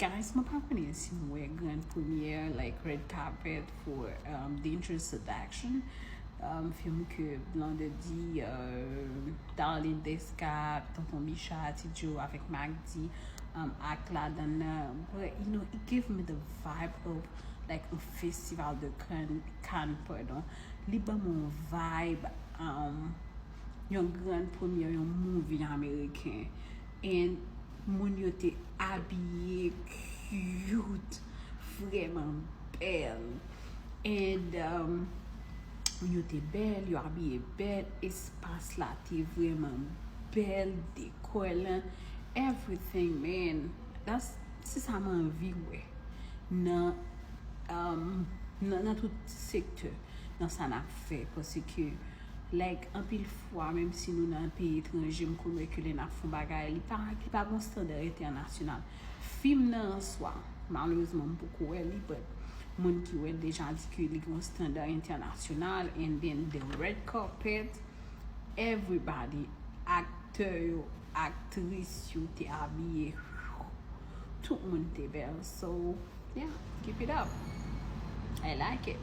guys, mwen pa konen si mwen grand premiere, like red carpet for Dangerous Seduction. Film que Blanc de Di, Darlene Descap, Tonton Micha, Tidjo avec Magdi, act la dan, but you know, it gave me the vibe of like a festival de Cannes, pardon. Li ba mon vibe, yon grand premiere, yon movie américain. And moun yo te habillé cute, vraiment belle. And yo te belle, yo habillé belle, espace là te vraiment belle, décor là, everything, man. C'est ça m'a envie, ouais. Dans tout secteur, dans ça n'a fait, parce que like un pile fois, même si nous dans un pays étranger, nous connaissons que les font bagay, il pas bon standard international. Film nan en soi, malheureusement beaucoup elle, but moun qui ont déjà dit que les grands standard international, and then the red carpet, everybody, acteur, actrice, yo te habillé, tout le monde te belle. So yeah, keep it up. I like it.